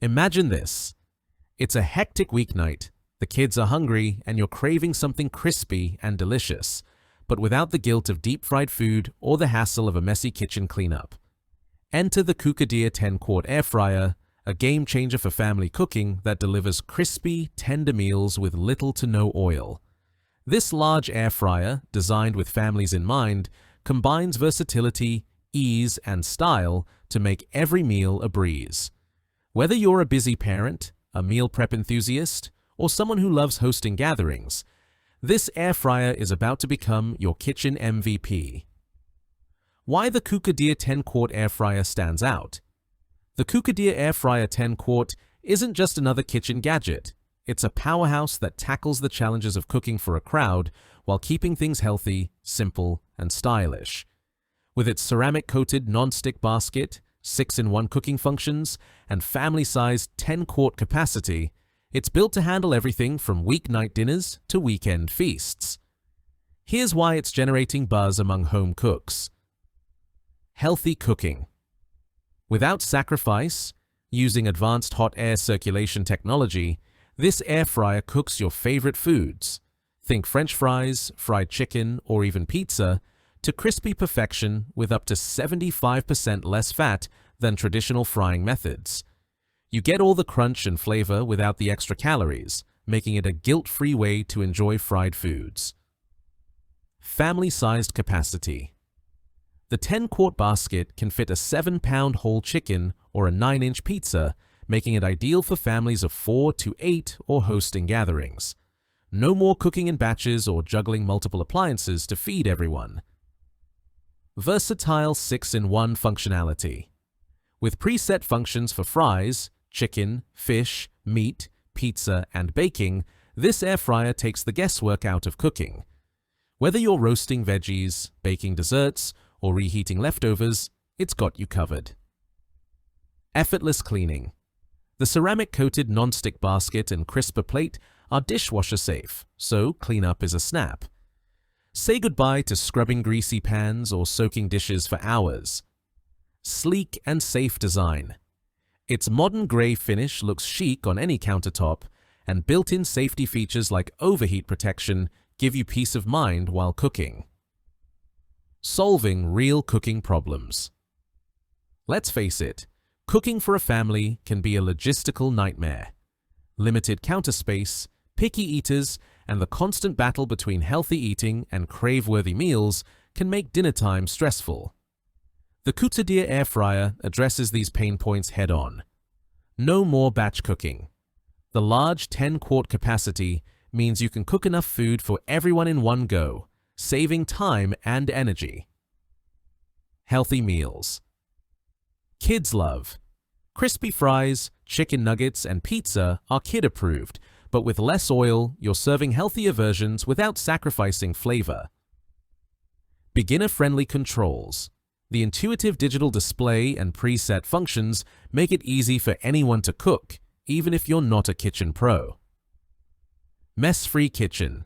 Imagine this. It's a hectic weeknight, the kids are hungry, and you're craving something crispy and delicious, but without the guilt of deep-fried food or the hassle of a messy kitchen cleanup. Enter the Kucadir 10-quart air fryer, a game-changer for family cooking that delivers crispy, tender meals with little to no oil. This large air fryer, designed with families in mind, combines versatility, ease, and style to make every meal a breeze. Whether you're a busy parent, a meal prep enthusiast, or someone who loves hosting gatherings, this air fryer is about to become your kitchen MVP. Why the Kucadir 10-quart air fryer stands out? The Kucadir air fryer 10-quart isn't just another kitchen gadget. It's a powerhouse that tackles the challenges of cooking for a crowd while keeping things healthy, simple, and stylish. With its ceramic-coated non-stick basket, 6-in-1 cooking functions, and family-sized 10-quart capacity, it's built to handle everything from weeknight dinners to weekend feasts. Here's why it's generating buzz among home cooks. Healthy cooking. Without sacrifice, using advanced hot air circulation technology, this air fryer cooks your favorite foods. Think French fries, fried chicken, or even pizza, to crispy perfection with up to 75% less fat than traditional frying methods. You get all the crunch and flavor without the extra calories, making it a guilt-free way to enjoy fried foods. Family-sized capacity. The 10-quart basket can fit a 7-pound whole chicken or a 9-inch pizza, making it ideal for families of 4 to 8 or hosting gatherings. No more cooking in batches or juggling multiple appliances to feed everyone. Versatile 6-in-1 functionality. With preset functions for fries, chicken, fish, meat, pizza, and baking, this air fryer takes the guesswork out of cooking. Whether you're roasting veggies, baking desserts, or reheating leftovers, it's got you covered. Effortless cleaning. The ceramic-coated non-stick basket and crisper plate are dishwasher-safe, so cleanup is a snap. Say goodbye to scrubbing greasy pans or soaking dishes for hours. Sleek and safe design. Its modern gray finish looks chic on any countertop, and built-in safety features like overheat protection give you peace of mind while cooking. Solving real cooking problems. Let's face it, cooking for a family can be a logistical nightmare. Limited counter space, picky eaters, and the constant battle between healthy eating and crave-worthy meals can make dinner time stressful. The Kucadir air fryer addresses these pain points head-on. No more batch cooking. The large 10-quart capacity means you can cook enough food for everyone in one go, saving time and energy. Healthy meals. Kids love. Crispy fries, chicken nuggets, and pizza are kid-approved, but with less oil, you're serving healthier versions without sacrificing flavor. Beginner-friendly controls. The intuitive digital display and preset functions make it easy for anyone to cook, even if you're not a kitchen pro. Mess-free kitchen.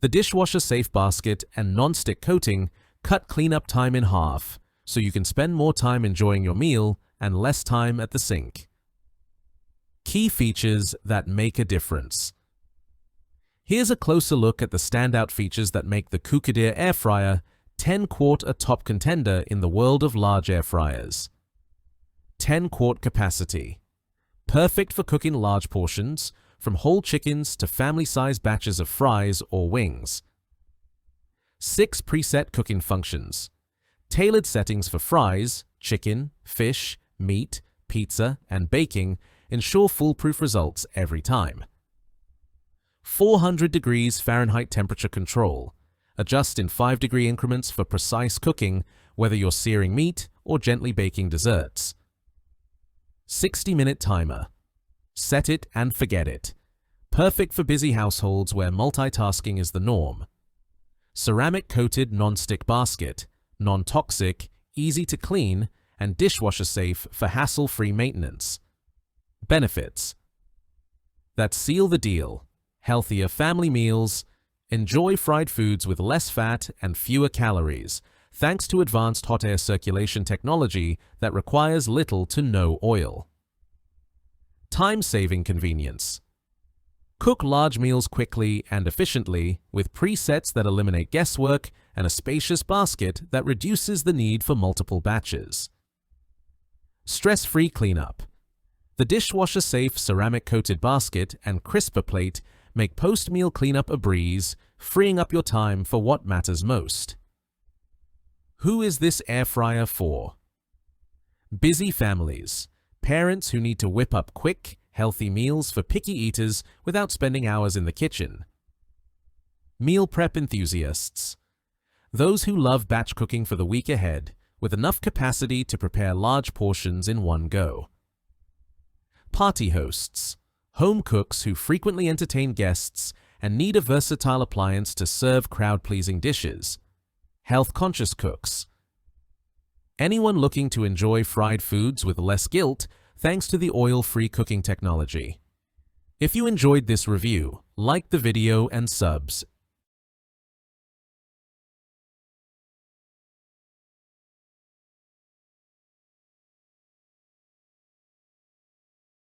The dishwasher-safe basket and non-stick coating cut cleanup time in half, so you can spend more time enjoying your meal and less time at the sink. Key features that make a difference. Here's a closer look at the standout features that make the Kucadir air fryer 10-quart a top contender in the world of large air fryers. 10-quart capacity. Perfect for cooking large portions, from whole chickens to family-sized batches of fries or wings. 6 preset cooking functions. Tailored settings for fries, chicken, fish, meat, pizza, and baking ensure foolproof results every time. 400 degrees Fahrenheit temperature control. Adjust in 5-degree increments for precise cooking, whether you're searing meat or gently baking desserts. 60-minute timer. Set it and forget it. Perfect for busy households where multitasking is the norm. Ceramic-coated non-stick basket, non-toxic, easy to clean, and dishwasher-safe for hassle-free maintenance. Benefits that seal the deal. Healthier family meals. Enjoy fried foods with less fat and fewer calories, thanks to advanced hot air circulation technology that requires little to no oil. Time-saving convenience. Cook large meals quickly and efficiently with presets that eliminate guesswork and a spacious basket that reduces the need for multiple batches. Stress-free cleanup. The dishwasher-safe ceramic-coated basket and crisper plate make post-meal cleanup a breeze, freeing up your time for what matters most. Who is this air fryer for? Busy families. Parents who need to whip up quick, healthy meals for picky eaters without spending hours in the kitchen. Meal prep enthusiasts. Those who love batch cooking for the week ahead, with enough capacity to prepare large portions in one go. Party hosts. Home cooks who frequently entertain guests and need a versatile appliance to serve crowd-pleasing dishes. Health-conscious cooks. Anyone looking to enjoy fried foods with less guilt thanks to the oil-free cooking technology. If you enjoyed this review, like the video and subs,